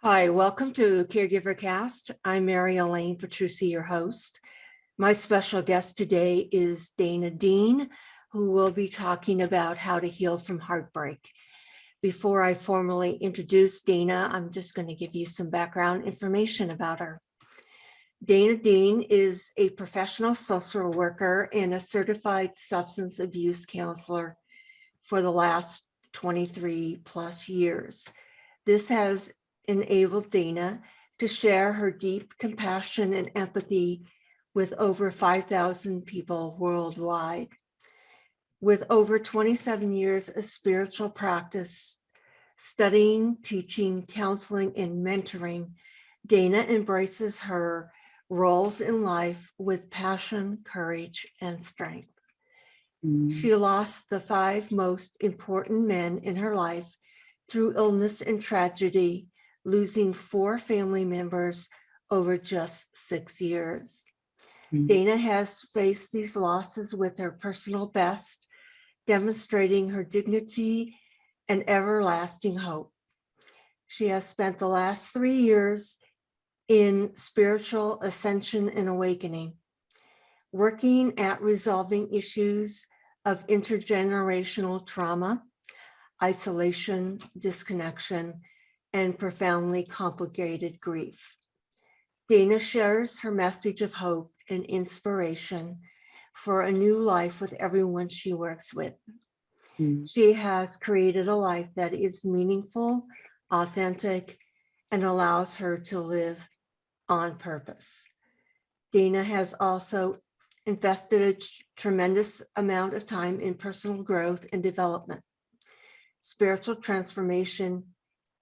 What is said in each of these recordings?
Hi, welcome to Caregiver Cast. I'm Elaine, Petrucci, your host. My special guest today is Dana Deane, who will be talking about how to heal from heartbreak. Before I formally introduce Dana, I'm just going to give you some background information about her. Dana Deane is a professional social worker and a certified substance abuse counselor for the last 23 plus years. This has enabled Dana to share her deep compassion and empathy with over 5,000 people worldwide. With over 27 years of spiritual practice, studying, teaching, counseling, and mentoring, Dana embraces her roles in life with passion, courage, and strength. She lost the 5 most important men in her life through illness and tragedy, losing 4 family members over just 6 years. Dana has faced these losses with her personal best, demonstrating her dignity and everlasting hope. She has spent the last 3 years in spiritual ascension and awakening, working at resolving issues of intergenerational trauma, isolation, disconnection, and profoundly complicated grief. Dana shares her message of hope and inspiration for a new life with everyone she works with. She has created a life that is meaningful, authentic, and allows her to live on purpose. Dana has also invested a tremendous amount of time in personal growth and development, spiritual transformation,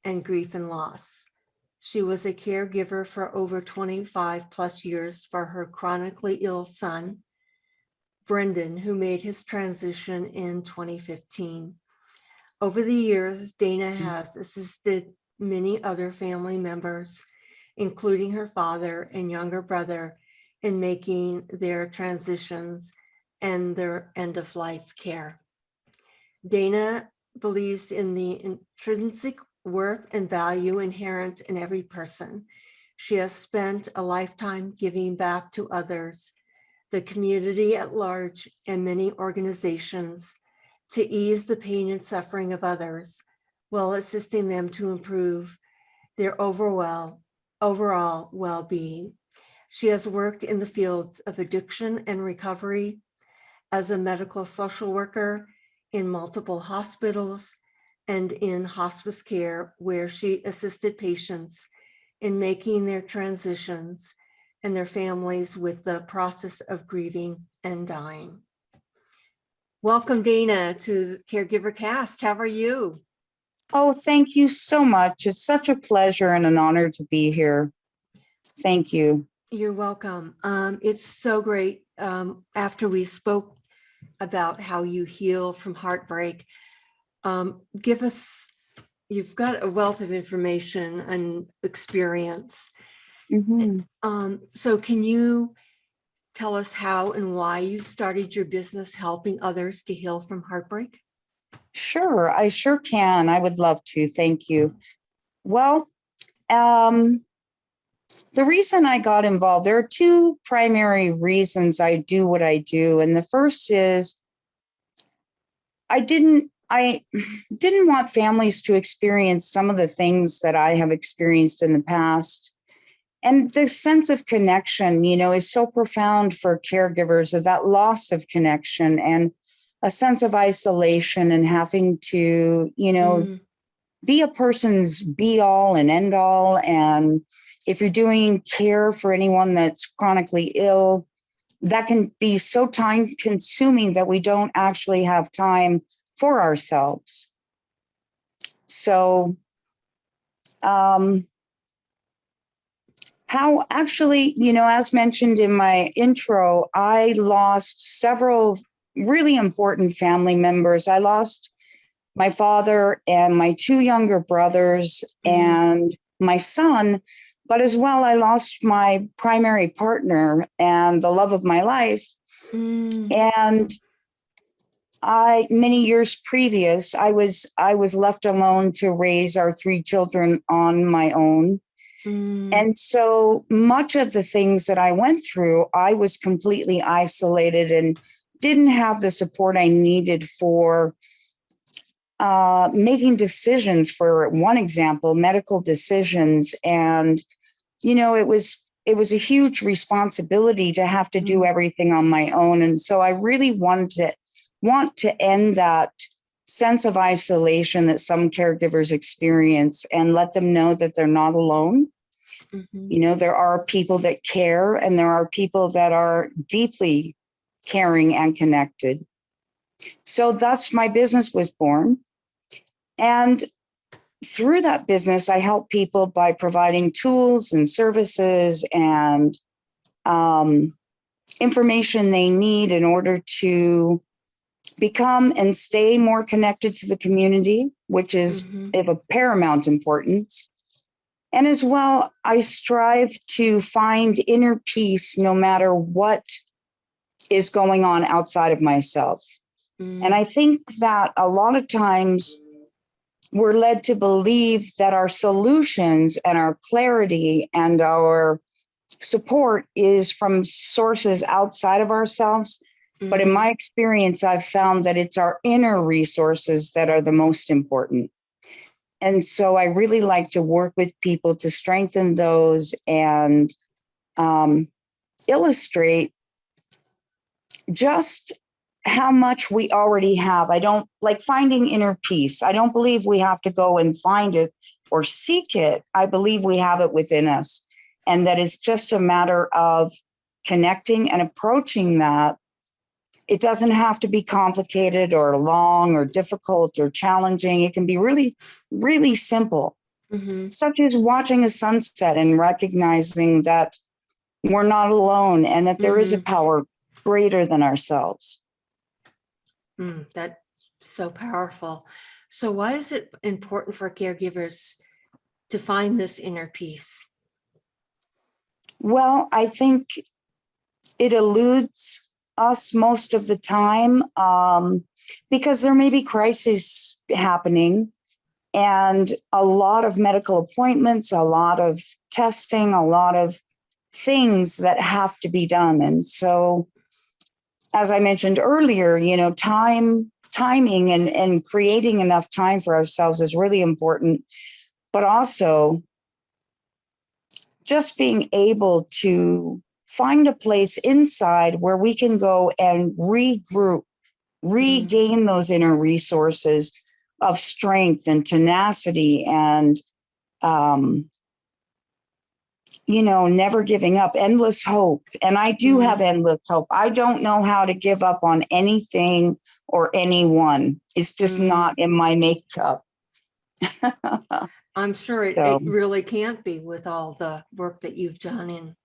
and grief and loss. She was a caregiver for over 25 plus years for her chronically ill son, Brendan, who made his transition in 2015. Over the years, Dana has assisted many other family members, including her father and younger brother, in making their transitions and their end-of-life care. Dana believes in the intrinsic worth and value inherent in every person. She has spent a lifetime giving back to others, the community at large, and many organizations to ease the pain and suffering of others while assisting them to improve their overall well-being. She has worked in the fields of addiction and recovery as a medical social worker in multiple hospitals and in hospice care, where she assisted patients in making their transitions and their families with the process of grieving and dying. Welcome, Dana, to the Caregiver Cast. How are you? Oh, thank you so much. It's such a pleasure and an honor to be here. Thank you. You're welcome. It's so great. After we spoke about how you heal from heartbreak, you've got a wealth of information and experience. So can you tell us how and why you started your business helping others to heal from heartbreak? Sure, I sure can. I would love to. Thank you. Well, the reason I got involved, there are 2 primary reasons I do what I do. And the first is I didn't want families to experience some of the things that I have experienced in the past. And the sense of connection, is so profound for caregivers, of that loss of connection and a sense of isolation and having to, be a person's be all and end all. And if you're doing care for anyone that's chronically ill, that can be so time consuming that we don't actually have time for ourselves. So, how actually, as mentioned in my intro, I lost several really important family members. I lost my father and my 2 younger brothers and my son, but as well, I lost my primary partner and the love of my life. And many years previous, I was left alone to raise our 3 children on my own. And so much of the things that I went through, I was completely isolated and didn't have the support I needed for making decisions. For one example, medical decisions. And, it was a huge responsibility to have to do everything on my own. And so I really want to end that sense of isolation that some caregivers experience and let them know that they're not alone. There are people that care, and there are people that are deeply caring and connected. So thus my business was born. And through that business, I help people by providing tools and services and information they need in order to become and stay more connected to the community, which is of a paramount importance. And as well, I strive to find inner peace no matter what is going on outside of myself. And I think that a lot of times we're led to believe that our solutions and our clarity and our support is from sources outside of ourselves. But in my experience, I've found that it's our inner resources that are the most important. And so I really like to work with people to strengthen those and illustrate just how much we already have. I don't like finding inner peace. I don't believe we have to go and find it or seek it. I believe we have it within us, and that it's just a matter of connecting and approaching that. It doesn't have to be complicated or long or difficult or challenging. It can be really, really simple, such as watching a sunset and recognizing that we're not alone and that there is a power greater than ourselves. That's so powerful. So why is it important for caregivers to find this inner peace? Well, I think it eludes us most of the time because there may be crises happening and a lot of medical appointments, a lot of testing, a lot of things that have to be done. And so, as I mentioned earlier, timing and creating enough time for ourselves is really important, but also just being able to find a place inside where we can go and regroup, regain those inner resources of strength and tenacity and, never giving up, endless hope. And I do have endless hope. I don't know how to give up on anything or anyone. It's just not in my makeup. I'm sure it really can't be with all the work that you've done in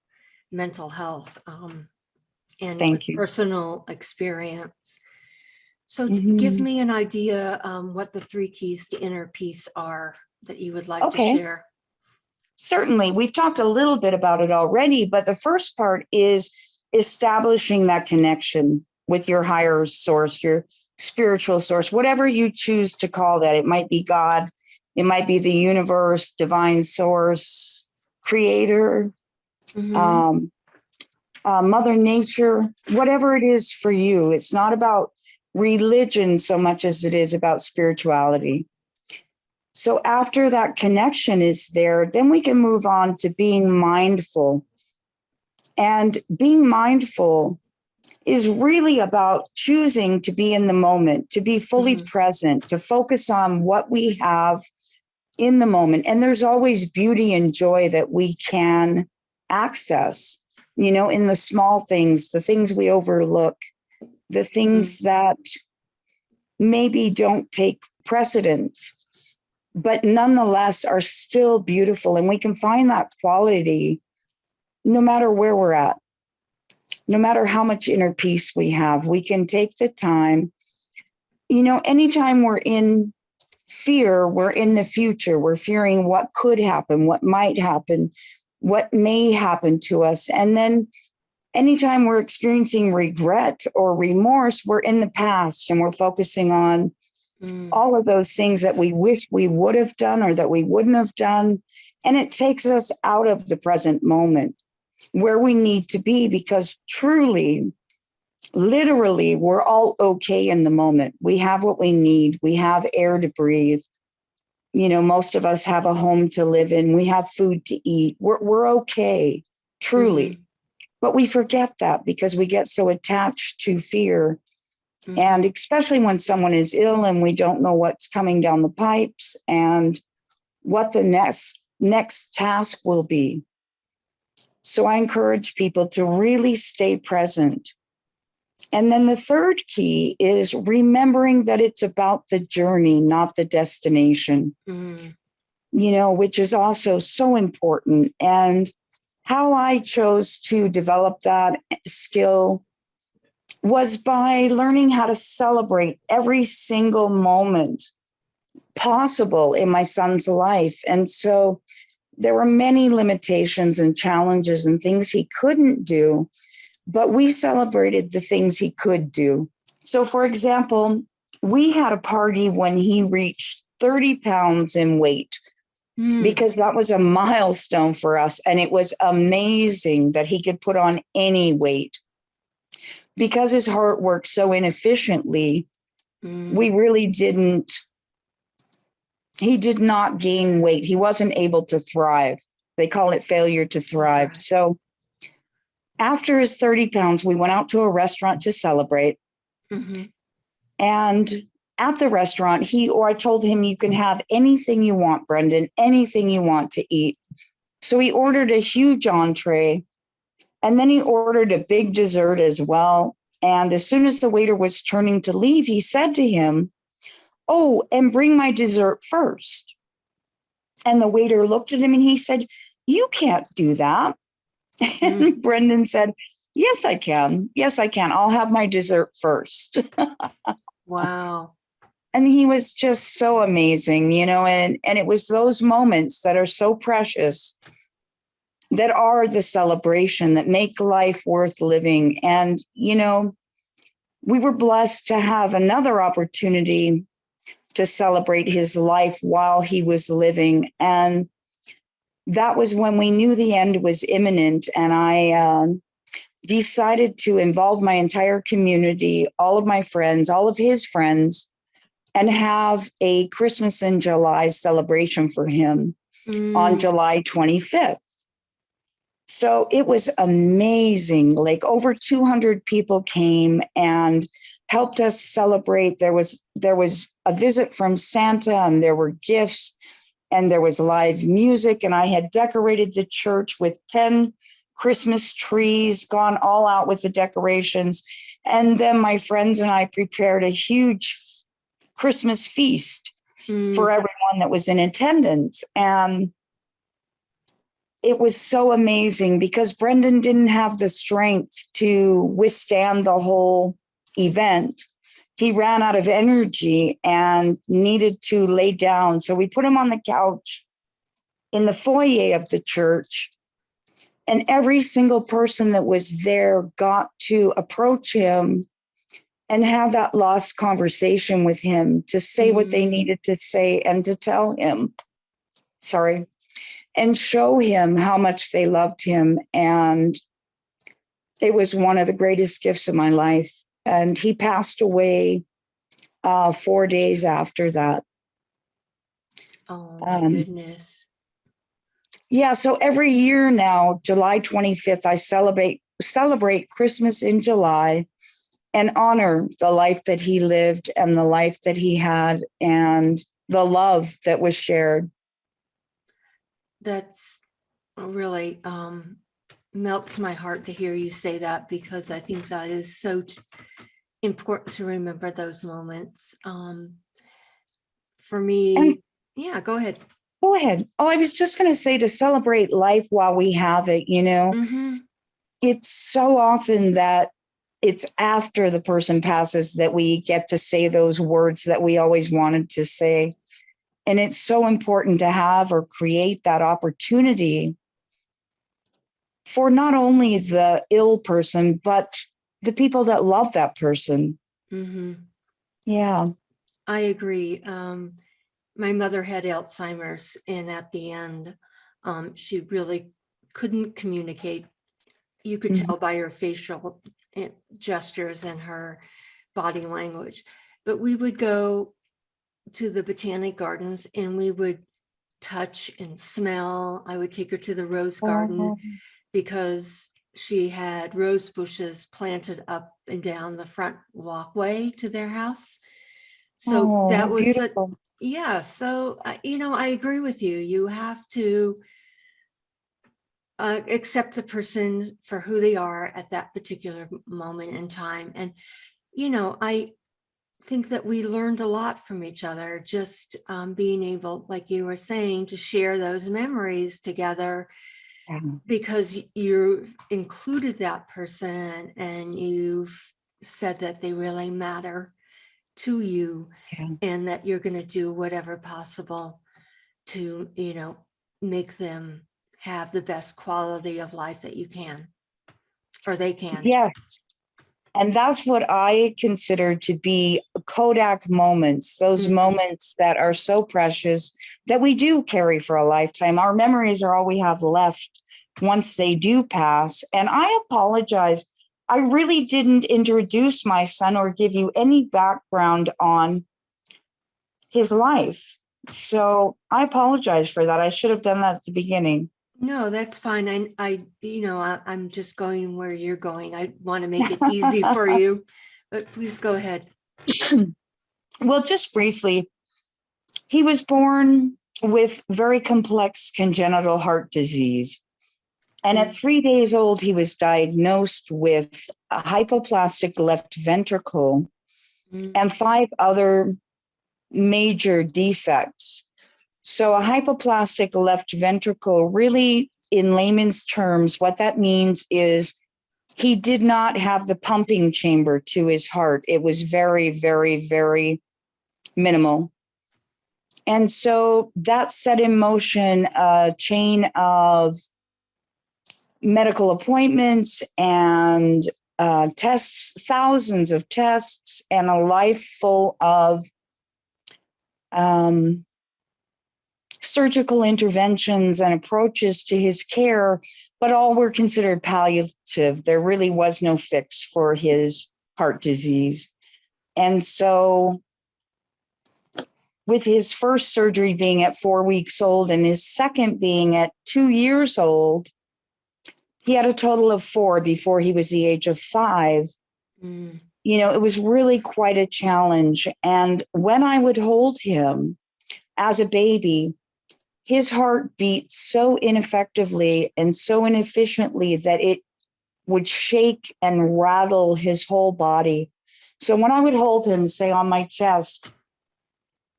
mental health and Thank you. personal experience. So to give me an idea what the 3 keys to inner peace are that you would like to share. Certainly. We've talked a little bit about it already, but the first part is establishing that connection with your higher source, your spiritual source, whatever you choose to call that. It might be God, it might be the universe, divine source, creator, Mother Nature, whatever it is for you. It's not about religion so much as it is about spirituality. So after that connection is there, then we can move on to being mindful. And being mindful is really about choosing to be in the moment, to be fully present, to focus on what we have in the moment. And there's always beauty and joy that we can access, in the small things, the things we overlook, the things that maybe don't take precedence, but nonetheless are still beautiful. And we can find that quality no matter where we're at, no matter how much inner peace we have. We can take the time, anytime we're in fear, we're in the future, we're fearing what could happen, what might happen, what may happen to us. And then anytime we're experiencing regret or remorse, we're in the past and we're focusing on all of those things that we wish we would have done or that we wouldn't have done. And it takes us out of the present moment where we need to be, because truly, literally, we're all okay in the moment. We have what we need. We have air to breathe. You know, most of us have a home to live in. We have food to eat. We're okay, truly. But we forget that because we get so attached to fear. And especially when someone is ill and we don't know what's coming down the pipes and what the next task will be. So I encourage people to really stay present. And then the third key is remembering that it's about the journey, not the destination, you know, which is also so important. And how I chose to develop that skill was by learning how to celebrate every single moment possible in my son's life. And so there were many limitations and challenges and things he couldn't do, but we celebrated the things he could do. So, for example, we had a party when he reached 30 pounds in weight, because that was a milestone for us. And it was amazing that he could put on any weight. Because his heart worked so inefficiently, we really he did not gain weight. He wasn't able to thrive. They call it failure to thrive. Right. So after his 30 pounds, we went out to a restaurant to celebrate. And at the restaurant, I told him, you can have anything you want, Brendan, anything you want to eat. So he ordered a huge entree. And then he ordered a big dessert as well. And as soon as the waiter was turning to leave, he said to him, "Oh, and bring my dessert first." And the waiter looked at him and he said, "You can't do that." And Brendan said, "Yes, I can. Yes, I can. I'll have my dessert first." Wow. And he was just so amazing, you know, and it was those moments that are so precious, that are the celebration, that make life worth living. And, you know, we were blessed to have another opportunity to celebrate his life while he was living. And that was when we knew the end was imminent. And I decided to involve my entire community, all of my friends, all of his friends, and have a Christmas in July celebration for him on July 25th. So it was amazing. Like over 200 people came and helped us celebrate. There was a visit from Santa, and there were gifts, and there was live music. And I had decorated the church with 10 Christmas trees, gone all out with the decorations. And then my friends and I prepared a huge Christmas feast for everyone that was in attendance. And it was so amazing because Brendan didn't have the strength to withstand the whole event. He ran out of energy and needed to lay down. So we put him on the couch in the foyer of the church, and every single person that was there got to approach him and have that lost conversation with him, to say what they needed to say and to tell him, and show him how much they loved him. And it was one of the greatest gifts of my life. And he passed away 4 days after that. Oh my goodness. Yeah, so every year now, July 25th, I celebrate Christmas in July and honor the life that he lived and the life that he had and the love that was shared. That's really melts my heart to hear you say that, because I think that is so important to remember those moments. For me, yeah, go ahead. Go ahead. Oh, I was just going to say, to celebrate life while we have it, you know, it's so often that it's after the person passes that we get to say those words that we always wanted to say. And it's so important to have or create that opportunity for not only the ill person, but the people that love that person. Mm-hmm. Yeah. I agree. My mother had Alzheimer's, and at the end, she really couldn't communicate. You could Mhm. tell by her facial gestures and her body language. But we would go to the botanic gardens and we would touch and smell. I would take her to the rose garden Oh, because she had rose bushes planted up and down the front walkway to their house. So oh, how that was such, beautiful. yeah. So, I agree with you. You have to accept the person for who they are at that particular moment in time. And, I think that we learned a lot from each other, just being able, like you were saying, to share those memories together, Yeah. because you've included that person and you've said that they really matter to you, Yeah. and that you're going to do whatever possible to, make them have the best quality of life that you can, or they can. Yes. And that's what I consider to be Kodak moments, those Mhm. moments that are so precious that we do carry for a lifetime. Our memories are all we have left once they do pass. And I apologize. I really didn't introduce my son or give you any background on his life. So I apologize for that. I should have done that at the beginning. No, that's fine. I'm just going where you're going. I want to make it easy for you, but please go ahead. Well, just briefly, he was born with very complex congenital heart disease. And at 3 days old, he was diagnosed with a hypoplastic left ventricle Mm, and 5 other major defects. So, a hypoplastic left ventricle, really, in layman's terms, what that means is he did not have the pumping chamber to his heart. It was very, very, very minimal. And so that set in motion a chain of medical appointments and tests, thousands of tests, and a life full of um, surgical interventions and approaches to his care, but all were considered palliative. There really was no fix for his heart disease. And so, with his first surgery being at 4 weeks old and his second being at 2 years old, he had a total of 4 before he was the age of 5. mm, It was really quite a challenge. And when I would hold him as a baby, his heart beat so ineffectively and so inefficiently that it would shake and rattle his whole body. So when I would hold him, say on my chest,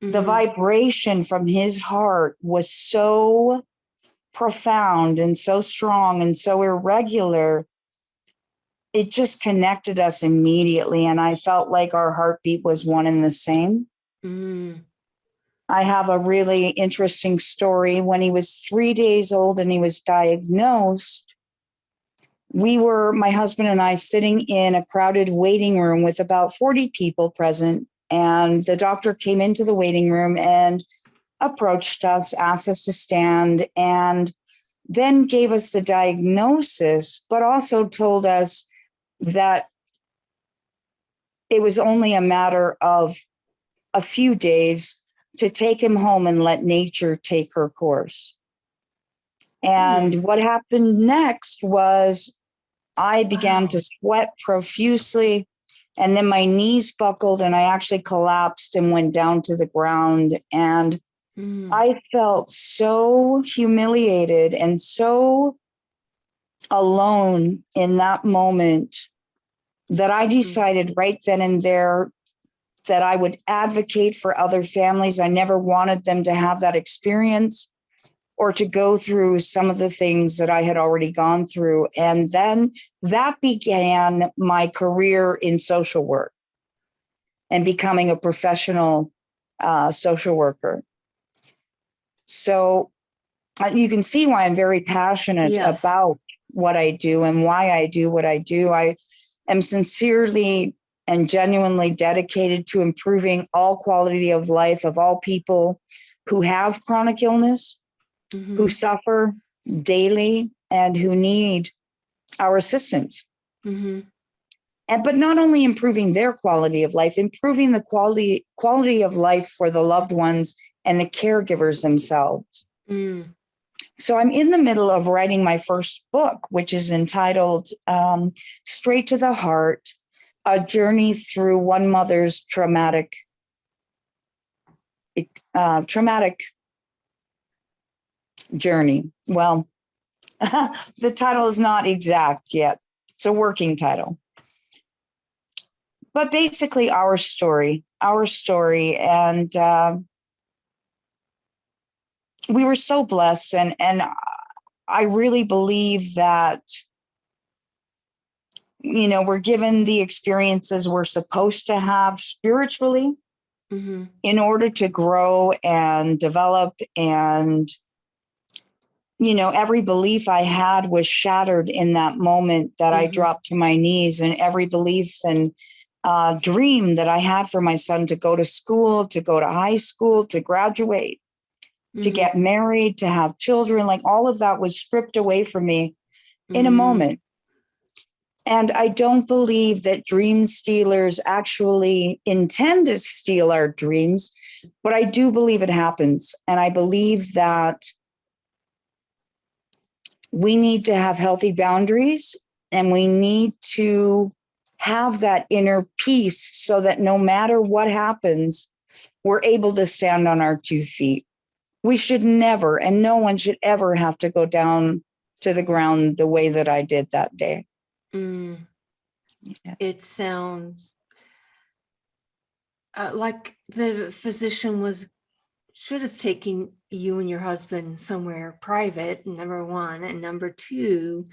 the mhm, vibration from his heart was so profound and so strong and so irregular. It just connected us immediately. And I felt like our heartbeat was one and the same. mm, I have a really interesting story. When he was 3 days old and he was diagnosed, we were, my husband and I, sitting in a crowded waiting room with about 40 people present. And the doctor came into the waiting room and approached us, asked us to stand, and then gave us the diagnosis, but also told us that it was only a matter of a few days to take him home and let nature take her course. And mm, what happened next was I began wow. to sweat profusely, and then my knees buckled and I actually collapsed and went down to the ground. And Mm, I felt so humiliated and so alone in that moment that I mm, decided right then and there that I would advocate for other families. I never wanted them to have that experience or to go through some of the things that I had already gone through. And then that began my career in social work and becoming a professional social worker. So you can see why I'm very passionate yes. about what I do and why I do what I do. I am sincerely and genuinely dedicated to improving all quality of life of all people who have chronic illness, who suffer daily, and who need our assistance. But not only improving their quality of life, improving the quality of life for the loved ones and the caregivers themselves. So I'm in the middle of writing my first book, which is entitled Straight to the Heart, A Journey Through One Mother's Traumatic Journey. Well, the title is not exact yet. It's a working title. But basically our story. And we were so blessed. And I really believe that, we're given the experiences we're supposed to have spiritually in order to grow and develop. And, every belief I had was shattered in that moment that I dropped to my knees, and every belief and dream that I had for my son to go to school, to go to high school, to graduate, to get married, to have children, like all of that was stripped away from me in a moment. And I don't believe that dream stealers actually intend to steal our dreams, but I do believe it happens. And I believe that we need to have healthy boundaries, and we need to have that inner peace so that no matter what happens, we're able to stand on our 2 feet. We should never, and no one should ever have to go down to the ground the way that I did that day. Yeah. It sounds like the physician should have taken you and your husband somewhere private, number one, and number two,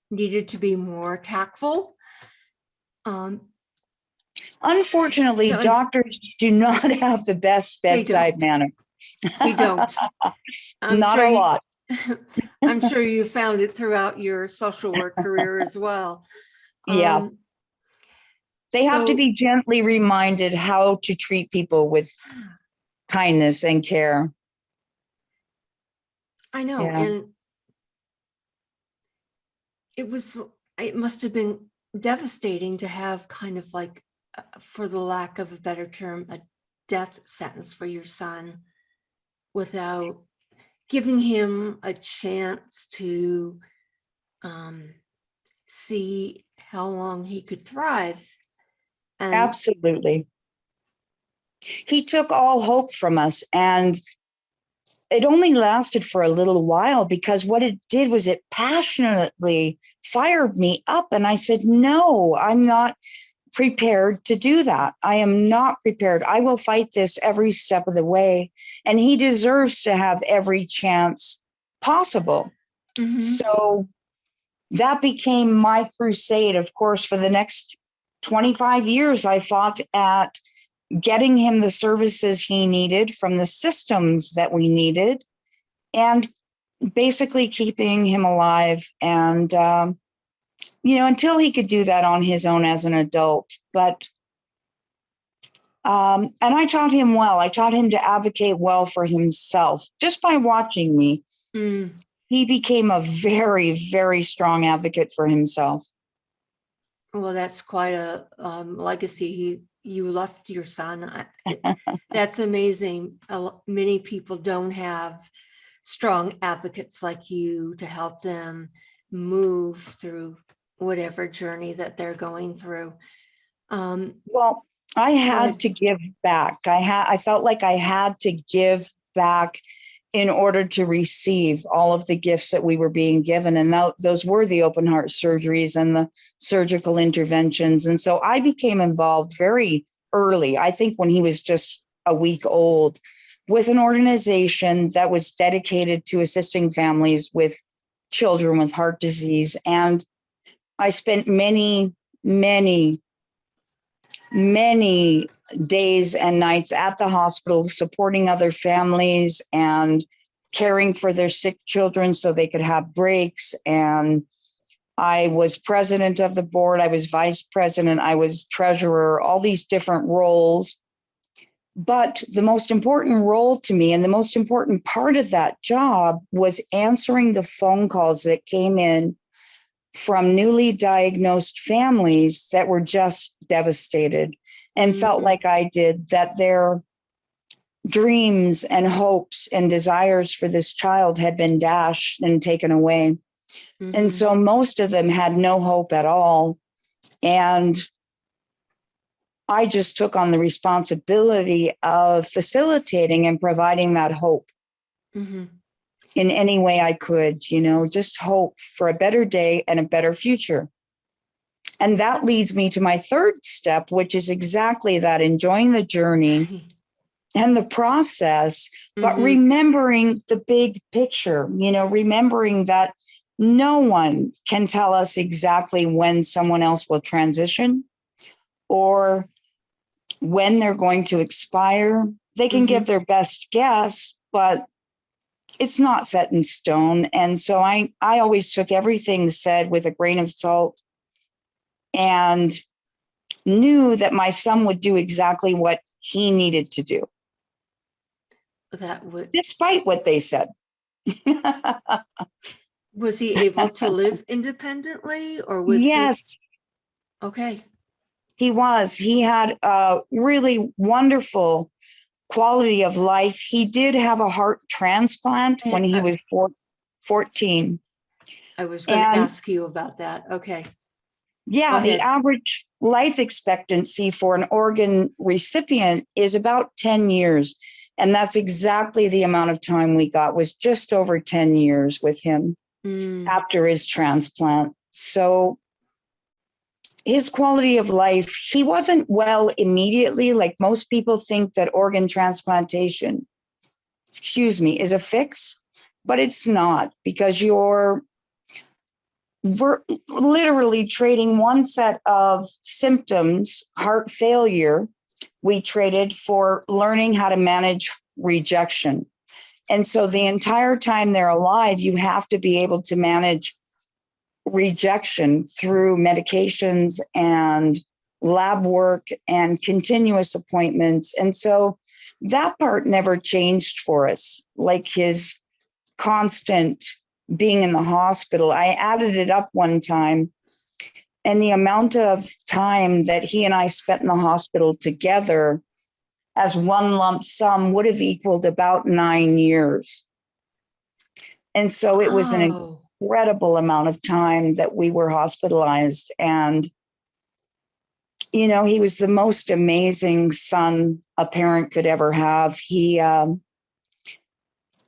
needed to be more tactful. Unfortunately, doctors do not have the best bedside manner. They don't. Not a lot. I'm sure you found it throughout your social work career as well. Yeah. They have to be gently reminded how to treat people with kindness and care. I know. Yeah. And it must have been devastating to have kind of like, for the lack of a better term, a death sentence for your son without giving him a chance to see how long he could thrive. And absolutely. He took all hope from us, and it only lasted for a little while, because what it did was it passionately fired me up. And I said, no, I'm not prepared to do that. I am not prepared. I will fight this every step of the way. And he deserves to have every chance possible. So that became my crusade. Of course, for the next 25 years, I fought at getting him the services he needed from the systems that we needed, and basically keeping him alive. And, until he could do that on his own as an adult. But, and I taught him well. I taught him to advocate well for himself just by watching me. He became a very, very strong advocate for himself. Well, that's quite a legacy you left your son. That's amazing. Many people don't have strong advocates like you to help them move through whatever journey that they're going through. Well, I had to give back. I felt like I had to give back in order to receive all of the gifts that we were being given. And those were the open heart surgeries and the surgical interventions. And so I became involved very early, I think when he was just a week old, with an organization that was dedicated to assisting families with children with heart disease. And I spent many, many, many days and nights at the hospital supporting other families and caring for their sick children so they could have breaks. And I was president of the board. I was vice president. I was treasurer, all these different roles. But the most important role to me and the most important part of that job was answering the phone calls that came in from newly diagnosed families that were just devastated and felt like I did, that their dreams and hopes and desires for this child had been dashed and taken away. And so most of them had no hope at all. And I just took on the responsibility of facilitating and providing that hope in any way I could, just hope for a better day and a better future. And that leads me to my third step, which is exactly that, enjoying the journey and the process, but remembering the big picture, remembering that no one can tell us exactly when someone else will transition or when they're going to expire. They can give their best guess, but it's not set in stone. And so I always took everything said with a grain of salt and knew that my son would do exactly what he needed to do. Despite what they said. Was he able to live independently or was Yes. Okay. He was. He had a really wonderful quality of life. He did have a heart transplant when he was 14. I was going to ask you about that. Okay. Yeah, the average life expectancy for an organ recipient is about 10 years. And that's exactly the amount of time we got, was just over 10 years with him after his transplant. So his quality of life, he wasn't well immediately. Like most people think that organ transplantation, is a fix, but it's not, because you're literally trading one set of symptoms, heart failure, we traded for learning how to manage rejection. And so the entire time they're alive, you have to be able to manage rejection through medications and lab work and continuous appointments. And so that part never changed for us, like his constant being in the hospital. I added it up one time, and the amount of time that he and I spent in the hospital together as one lump sum would have equaled about 9 years. And so it was an incredible amount of time that we were hospitalized. And, he was the most amazing son a parent could ever have. He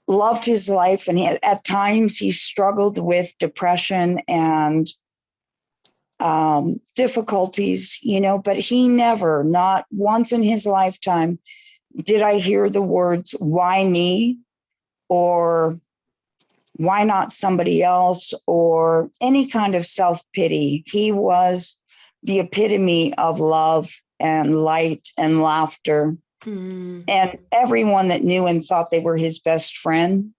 loved his life, and at times he struggled with depression and difficulties, but he never, not once in his lifetime, did I hear the words, why me? Or why not somebody else? Or any kind of self-pity. He was the epitome of love and light and laughter. And everyone that knew him thought they were his best friend.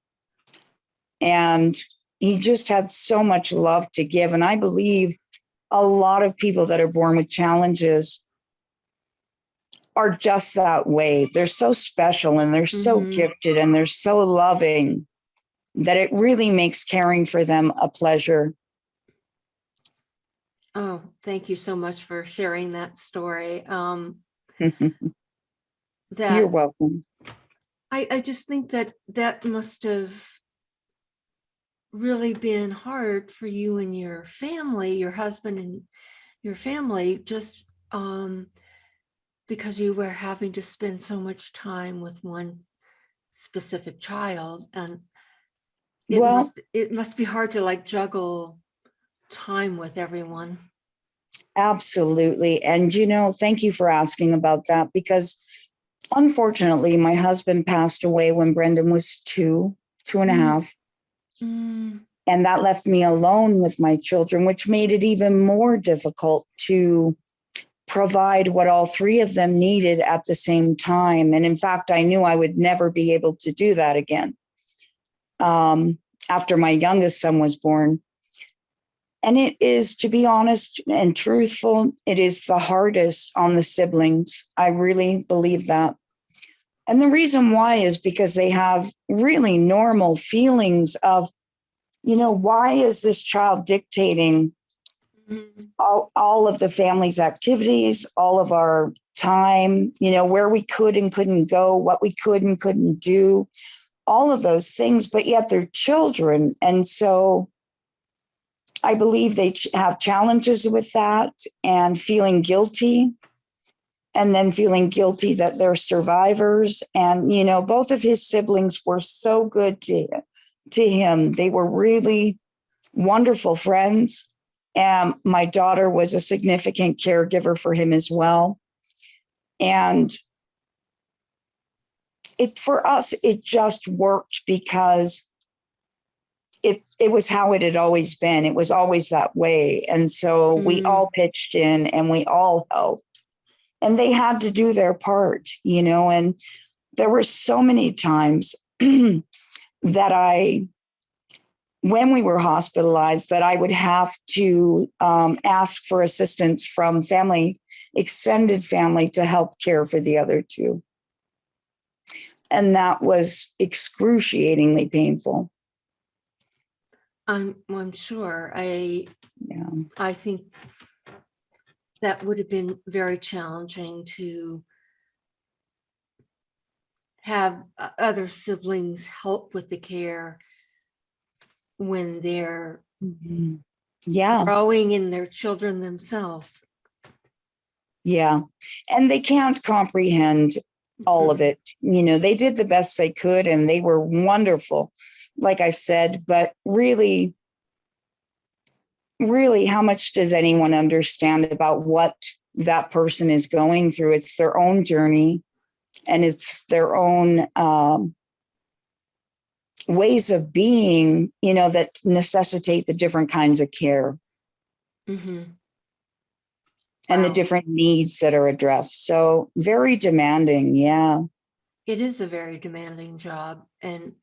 And he just had so much love to give. And I believe a lot of people that are born with challenges are just that way. They're so special and they're so gifted and they're so loving that it really makes caring for them a pleasure. Oh, thank you so much for sharing that story. You're welcome. I just think that must have really been hard for you and your family, your husband and your family, just because you were having to spend so much time with one specific child, and it must be hard to like juggle time with everyone. Absolutely. And thank you for asking about that, because unfortunately my husband passed away when Brendan was two and a half. And that left me alone with my children, which made it even more difficult to provide what all three of them needed at the same time. And in fact, I knew I would never be able to do that again. after my youngest son was born. And it is, to be honest and truthful, it is the hardest on the siblings. I really believe that. And the reason why is because they have really normal feelings of, why is this child dictating all of the family's activities, all of our time, where we could and couldn't go, what we could and couldn't do, all of those things, but yet they're children. And so I believe they have challenges with that and feeling guilty, and then feeling guilty that they're survivors. And, both of his siblings were so good to him. They were really wonderful friends. And my daughter was a significant caregiver for him as well. And for us, it just worked because it was how it had always been. It was always that way. And so we all pitched in and we all helped. And they had to do their part, and there were so many times that when we were hospitalized, that I would have to ask for assistance from extended family to help care for the other two. And that was excruciatingly painful. I'm sure. I think that would have been very challenging to have other siblings help with the care when they're growing in their children themselves. Yeah. And they can't comprehend all of it. They did the best they could and they were wonderful, like I said, but really, how much does anyone understand about what that person is going through? It's their own journey and it's their own ways of being, that necessitate the different kinds of care. And the different needs that are addressed. So very demanding. Yeah. It is a very demanding job. And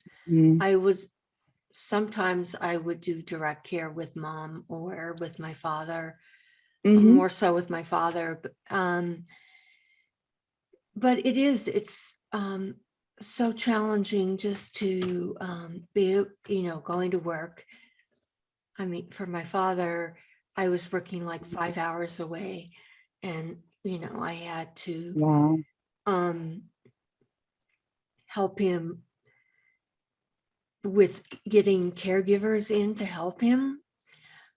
sometimes I would do direct care with mom or with my father, more so with my father. But it's so challenging just to be, going to work. I mean, for my father, I was working like 5 hours away, and I had to help him with getting caregivers in to help him.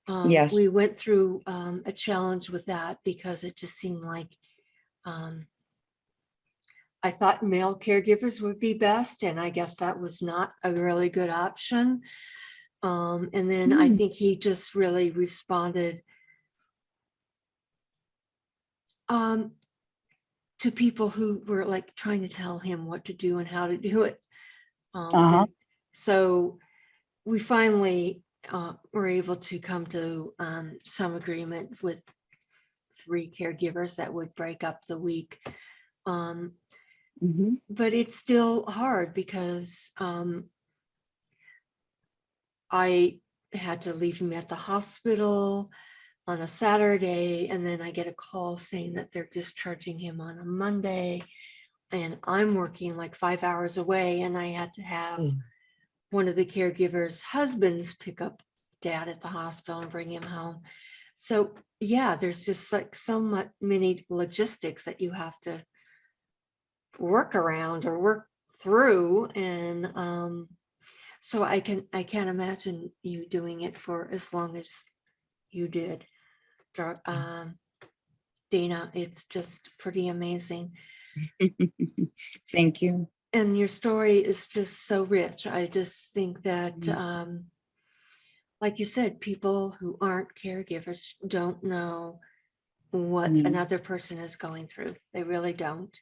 Yes. We went through a challenge with that because it just seemed like I thought male caregivers would be best, and I guess that was not a really good option. And then I think he just really responded to people who were like trying to tell him what to do and how to do it. And so we finally were able to come to some agreement with 3 caregivers that would break up the week. But it's still hard because I had to leave him at the hospital on a Saturday, and then I get a call saying that they're discharging him on a Monday, and I'm working like 5 hours away, and I had to have one of the caregivers' husbands pick up dad at the hospital and bring him home. So yeah, there's just like so many logistics that you have to work around or work through, and so I can't imagine you doing it for as long as you did, Dana. It's just pretty amazing. Thank you. And your story is just so rich. I just think that like you said, people who aren't caregivers don't know what another person is going through. They really don't.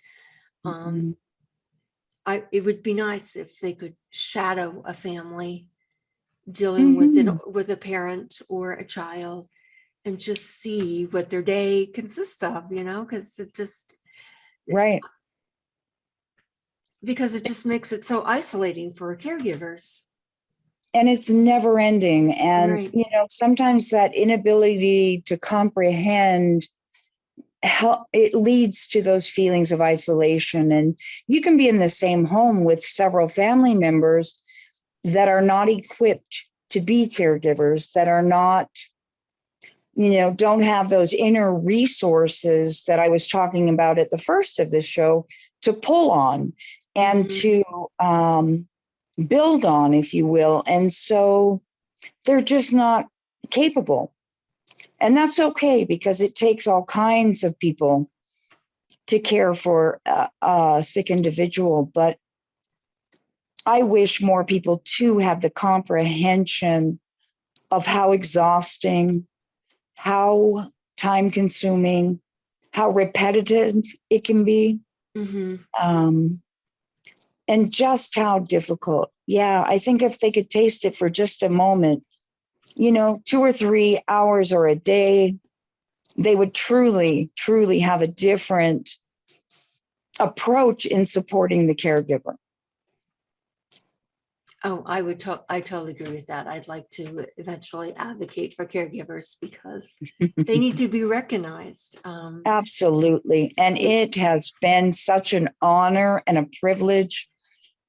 It would be nice if they could shadow a family dealing with a parent or a child and just see what their day consists of, because it just because it just makes it so isolating for caregivers. and it's never ending. And, Right. sometimes that inability to comprehend it leads to those feelings of isolation. And you can be in the same home with several family members that are not equipped to be caregivers, that are not, don't have those inner resources that I was talking about at the first of this show to pull on and to build on, if you will. And so they're just not capable. And that's okay, because it takes all kinds of people to care for a sick individual. But I wish more people too have the comprehension of how exhausting, how time consuming, how repetitive it can be, and just how difficult. Yeah, I think if they could taste it for just a moment, 2 or 3 hours or a day, they would truly, truly have a different approach in supporting the caregiver. Oh, I totally agree with that. I'd like to eventually advocate for caregivers because they need to be recognized. Absolutely. And it has been such an honor and a privilege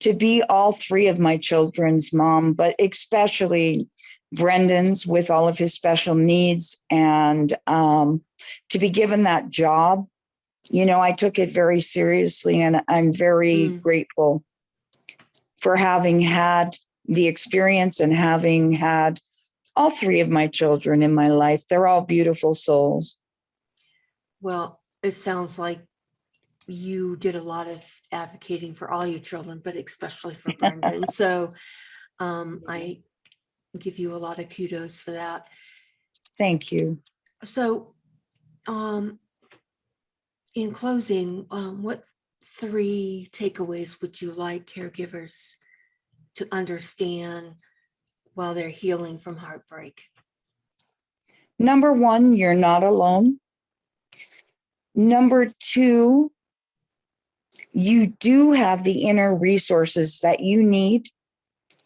to be all 3 of my children's mom, but especially Brendan's with all of his special needs, and to be given that job. I took it very seriously, and I'm very grateful for having had the experience and having had all 3 of my children in my life. They're all beautiful souls. Well, it sounds like you did a lot of advocating for all your children, but especially for Brendan. So I give you a lot of kudos for that. Thank you. So in closing, what 3 takeaways would you like caregivers to understand while they're healing from heartbreak? Number 1, you're not alone. Number 2, you do have the inner resources that you need.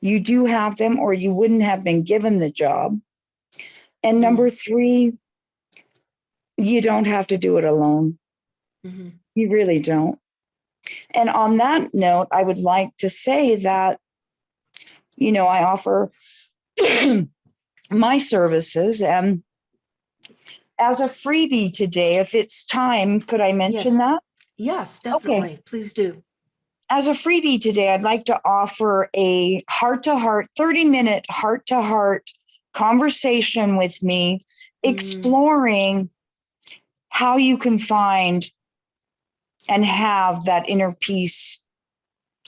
You do have them, or you wouldn't have been given the job. And number 3, you don't have to do it alone. You really don't. And on that note, I would like to say that, I offer my services, and as a freebie today, if it's time, could I mention that? Yes, definitely. Okay. Please do. As a freebie today, I'd like to offer a heart-to-heart, 30-minute heart-to-heart conversation with me, exploring how you can find and have that inner peace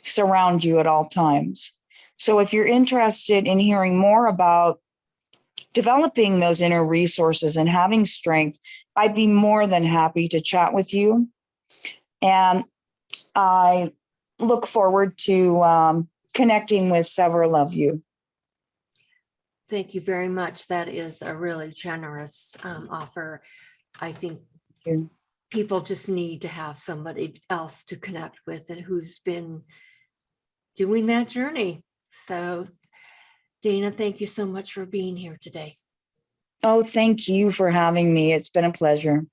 surround you at all times. So if you're interested in hearing more about developing those inner resources and having strength, I'd be more than happy to chat with you. And I look forward to connecting with several of you. Thank you very much. That is a really generous offer. I think people just need to have somebody else to connect with and who's been doing that journey. So, Dana, thank you so much for being here today. Oh, thank you for having me. It's been a pleasure.